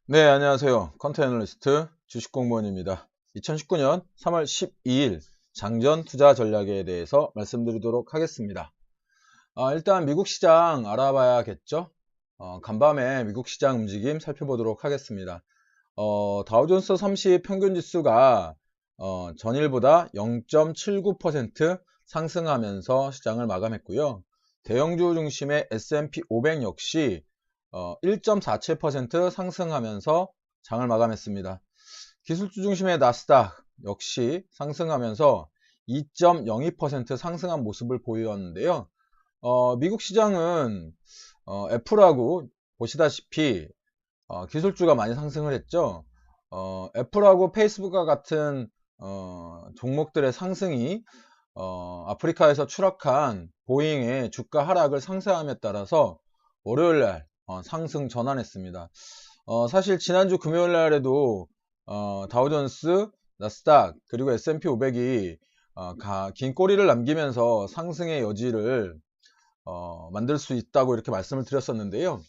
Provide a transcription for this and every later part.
네, 안녕하세요. 컨텐츠 애널리스트 주식공무원입니다. 2019년 3월 12일 장전 투자 전략에 대해서 말씀드리도록 하겠습니다. 일단 미국 시장 알아봐야겠죠? 간밤에 미국 시장 움직임 살펴보도록 하겠습니다. 다우존스 30 평균 지수가 전일보다 0.79% 상승하면서 시장을 마감했고요. 대형주 중심의 S&P 500 역시 1.47% 상승하면서 장을 마감했습니다. 기술주 중심의 나스닥 역시 상승하면서 2.02% 상승한 모습을 보였는데요. 미국 시장은 애플하고 보시다시피 기술주가 많이 상승을 했죠. 애플하고 페이스북과 같은 종목들의 상승이 아프리카에서 추락한 보잉의 주가 하락을 상쇄함에 따라서 월요일날 상승 전환했습니다. 사실 지난주 금요일날에도 다우존스, 나스닥 그리고 S&P 500이 긴 꼬리를 남기면서 상승의 여지를 만들 수 있다고 이렇게 말씀을 드렸었는데요.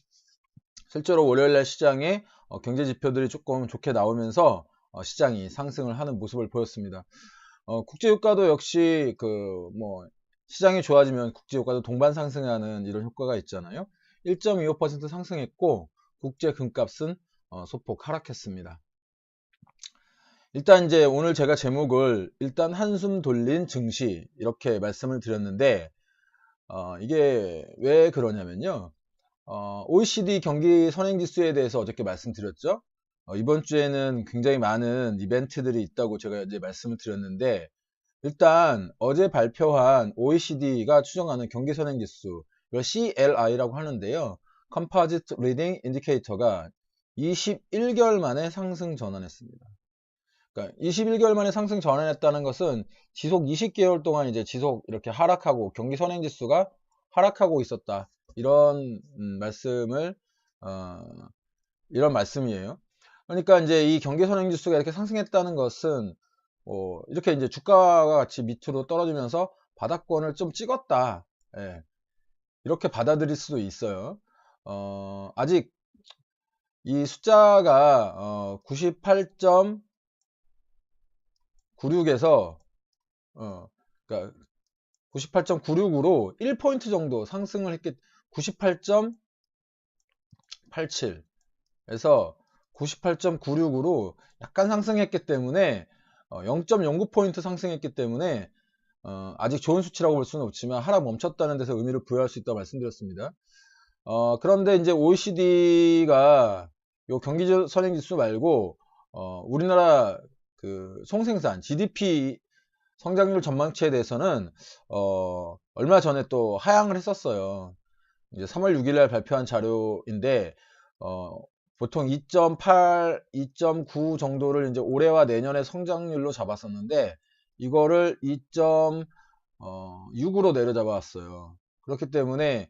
실제로 월요일날 시장에 경제 지표들이 조금 좋게 나오면서 시장이 상승을 하는 모습을 보였습니다. 국제유가도 역시 시장이 좋아지면 국제유가도 동반 상승하는 이런 효과가 있잖아요. 1.25% 상승했고 국제 금값은 소폭 하락했습니다. 일단 이제 오늘 제가 제목을 일단 한숨 돌린 증시 이렇게 말씀을 드렸는데 이게 왜 그러냐면요. OECD 경기 선행지수에 대해서 어저께 말씀드렸죠. 이번 주에는 굉장히 많은 이벤트들이 있다고 제가 이제 말씀을 드렸는데 일단 어제 발표한 OECD가 추정하는 경기 선행지수 이걸 CLI라고 하는데요. Composite Leading Indicator가 21개월 만에 상승 전환했습니다. 그러니까 21개월 만에 상승 전환했다는 것은 지속 20개월 동안 이제 지속 이렇게 하락하고 경기 선행지수가 하락하고 있었다. 이런 이런 말씀이에요. 그러니까 이제 이 경기 선행지수가 이렇게 상승했다는 것은 이렇게 이제 주가가 같이 밑으로 떨어지면서 바닥권을 좀 찍었다. 예, 이렇게 받아들일 수도 있어요. 아직 이 숫자가 98.96에서 그러니까 98.96으로 1포인트 정도 상승을 했기 98.87에서 98.96으로 약간 상승했기 때문에 0.09포인트 상승했기 때문에 아직 좋은 수치라고 볼 수는 없지만 하락 멈췄다는 데서 의미를 부여할 수 있다고 말씀드렸습니다. 그런데 이제 OECD가 요 경기 선행지수 말고 우리나라 그 총생산 GDP 성장률 전망치에 대해서는 얼마 전에 또 하향을 했었어요. 이제 3월 6일 날 발표한 자료인데 보통 2.8, 2.9 정도를 이제 올해와 내년의 성장률로 잡았었는데 이거를 2.6으로 내려잡았어요. 그렇기 때문에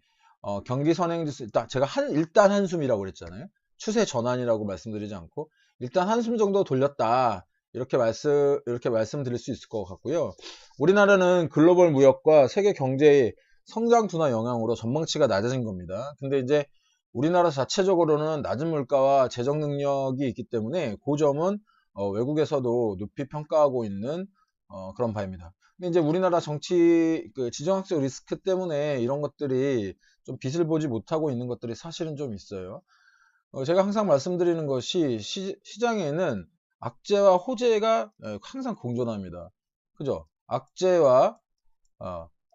경기 선행지수 제가 일단 한숨이라고 그랬잖아요. 추세 전환이라고 말씀드리지 않고 일단 한숨 정도 돌렸다. 이렇게 말씀드릴 수 있을 것 같고요. 우리나라는 글로벌 무역과 세계 경제의 성장 둔화 영향으로 전망치가 낮아진 겁니다. 근데 이제 우리나라 자체적으로는 낮은 물가와 재정 능력이 있기 때문에 그 점은 외국에서도 높이 평가하고 있는 그런 바입니다. 근데 이제 우리나라 정치 지정학적 리스크 때문에 이런 것들이 좀 빛을 보지 못하고 있는 것들이 사실은 좀 있어요. 제가 항상 말씀드리는 것이 시장에는 악재와 호재가 항상 공존합니다. 그죠? 악재와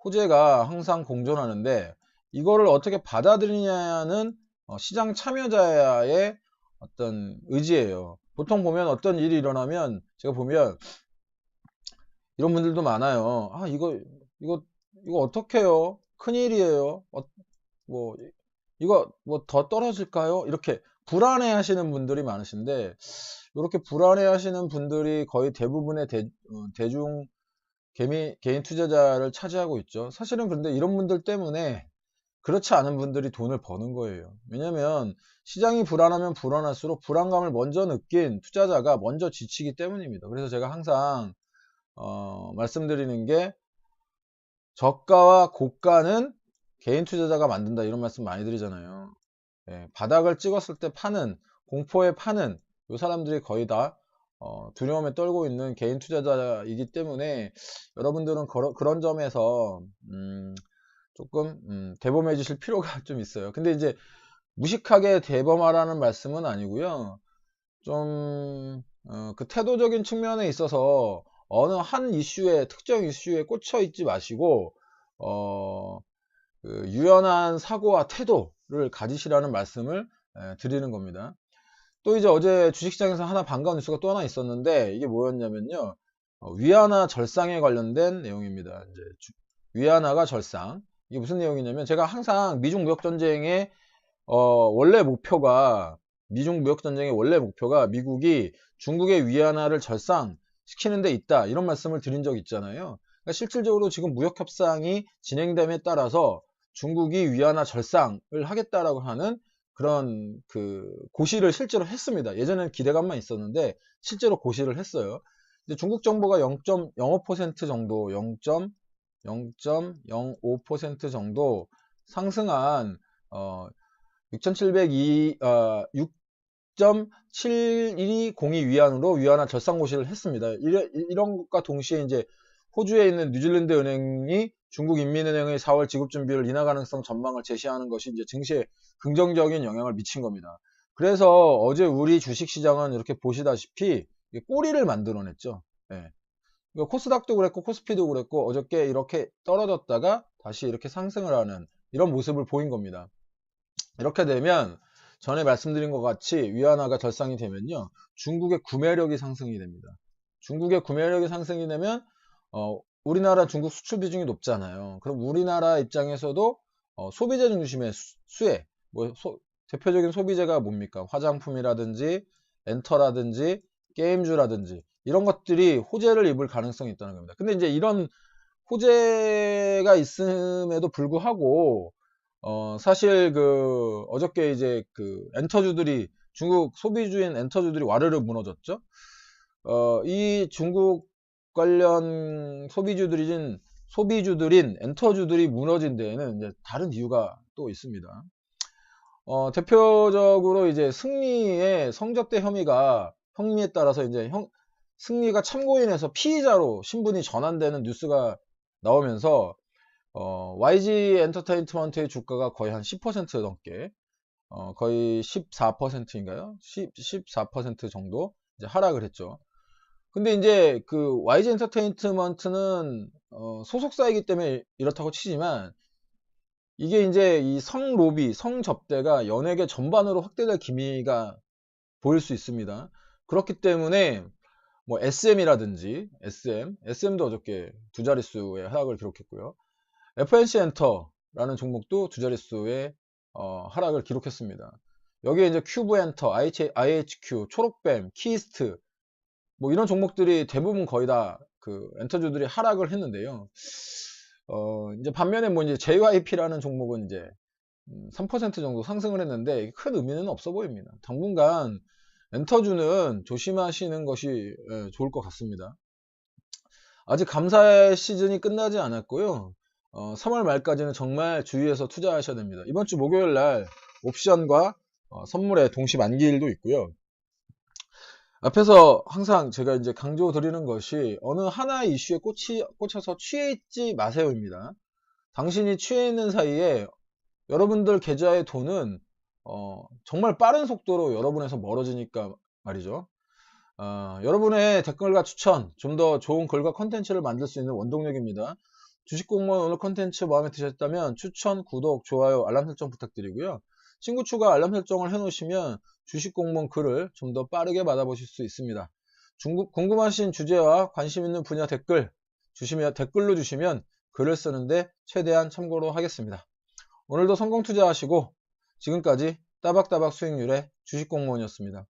호재가 항상 공존하는데 이거를 어떻게 받아들이냐는 시장 참여자의 어떤 의지예요. 보통 보면 어떤 일이 일어나면 제가 보면 이런 분들도 많아요. 이거 어떡해요? 큰일이에요. 뭐 이거 뭐 더 떨어질까요? 이렇게 불안해 하시는 분들이 많으신데 이렇게 불안해 하시는 분들이 거의 대부분의 대중 개인 투자자를 차지하고 있죠. 사실은 그런데 이런 분들 때문에 그렇지 않은 분들이 돈을 버는 거예요. 왜냐면 시장이 불안하면 불안할수록 불안감을 먼저 느낀 투자자가 먼저 지치기 때문입니다. 그래서 제가 항상 말씀드리는 게 저가와 고가는 개인 투자자가 만든다 이런 말씀 많이 드리잖아요. 바닥을 찍었을 때 파는 공포에 파는 이 사람들이 거의 다 두려움에 떨고 있는 개인 투자자이기 때문에 여러분들은 그런 점에서 조금 대범해 주실 필요가 좀 있어요. 근데 이제 무식하게 대범하라는 말씀은 아니고요. 좀 그 태도적인 측면에 있어서 어느 한 이슈에, 특정 이슈에 꽂혀 있지 마시고 그 유연한 사고와 태도를 가지시라는 말씀을 드리는 겁니다. 또 이제 어제 주식시장에서 하나 반가운 뉴스가 또 하나 있었는데, 이게 뭐였냐면요, 위안화 절상에 관련된 내용입니다. 이제 위안화가 절상, 이게 무슨 내용이냐면, 제가 항상 미중 무역 전쟁의 원래 목표가, 미중 무역 전쟁의 원래 목표가 미국이 중국의 위안화를 절상시키는 데 있다, 이런 말씀을 드린 적 있잖아요. 그러니까 실질적으로 지금 무역 협상이 진행됨에 따라서 중국이 위안화 절상을 하겠다라고 하는 그런 그 고시를 실제로 했습니다. 예전에는 기대감만 있었는데 실제로 고시를 했어요. 이제 중국 정부가 0.05% 정도, 0.05% 정도 상승한 6.7202 위안으로 위안화 절상 고시를 했습니다. 이런 것과 동시에 이제 호주에 있는 뉴질랜드 은행이 중국인민은행의 4월 지급 준비를 인하 가능성 전망을 제시하는 것이 이제 증시에 긍정적인 영향을 미친 겁니다. 그래서 어제 우리 주식시장은 이렇게 보시다시피 꼬리를 만들어냈죠. 예. 코스닥도 그랬고 코스피도 그랬고 어저께 이렇게 떨어졌다가 다시 이렇게 상승을 하는 이런 모습을 보인 겁니다. 이렇게 되면 전에 말씀드린 것 같이 위안화가 절상이 되면요, 중국의 구매력이 상승이 됩니다. 중국의 구매력이 상승이 되면 우리나라 중국 수출 비중이 높잖아요. 그럼 우리나라 입장에서도 소비재 중심의 수혜, 대표적인 소비재가 뭡니까? 화장품이라든지 엔터라든지 게임주라든지 이런 것들이 호재를 입을 가능성이 있다는 겁니다. 근데 이제 이런 호재가 있음에도 불구하고 사실 그 어저께 이제 그 엔터주들이, 중국 소비주인 엔터주들이 와르르 무너졌죠. 이 중국 관련 소비주들인 엔터주들이 무너진 데에는 이제 다른 이유가 또 있습니다. 대표적으로 이제 승리의 성접대 혐의에 따라서 이제 승리가 참고인에서 피의자로 신분이 전환되는 뉴스가 나오면서 YG 엔터테인먼트의 주가가 거의 한 10% 넘게, 거의 14%인가요? 14% 정도 이제 하락을 했죠. 근데 이제 그 YG 엔터테인먼트는 소속사이기 때문에 이렇다고 치지만, 이게 이제 이 성로비, 성접대가 연예계 전반으로 확대될 기미가 보일 수 있습니다. 그렇기 때문에 뭐 SM이라든지 SM도 어저께 두 자릿수의 하락을 기록했고요. FNC 엔터라는 종목도 두 자릿수의 하락을 기록했습니다. 여기에 이제 큐브 엔터, IHQ, 초록뱀, 키스트 뭐 이런 종목들이 대부분 거의 다 그 엔터주들이 하락을 했는데요. 이제 반면에 뭐 이제 JYP라는 종목은 이제 3% 정도 상승을 했는데 큰 의미는 없어 보입니다. 당분간 엔터주는 조심하시는 것이 좋을 것 같습니다. 아직 감사의 시즌이 끝나지 않았고요. 3월 말까지는 정말 주의해서 투자하셔야 됩니다. 이번 주 목요일 날 옵션과 선물의 동시 만기일도 있고요. 앞에서 항상 제가 이제 강조드리는 것이 어느 하나의 이슈에 꽂혀서 취해 있지 마세요입니다. 당신이 취해 있는 사이에 여러분들 계좌의 돈은 정말 빠른 속도로 여러분에서 멀어지니까 말이죠. 여러분의 댓글과 추천, 좀 더 좋은 글과 컨텐츠를 만들 수 있는 원동력입니다. 주식공무원 오늘 컨텐츠 마음에 드셨다면 추천, 구독, 좋아요, 알람 설정 부탁드리고요. 친구 추가, 알람 설정을 해놓으시면 주식공무원 글을 좀 더 빠르게 받아보실 수 있습니다. 궁금하신 주제와 관심 있는 분야 댓글로 주시면 글을 쓰는데 최대한 참고로 하겠습니다. 오늘도 성공 투자하시고 지금까지 따박따박 수익률의 주식공무원이었습니다.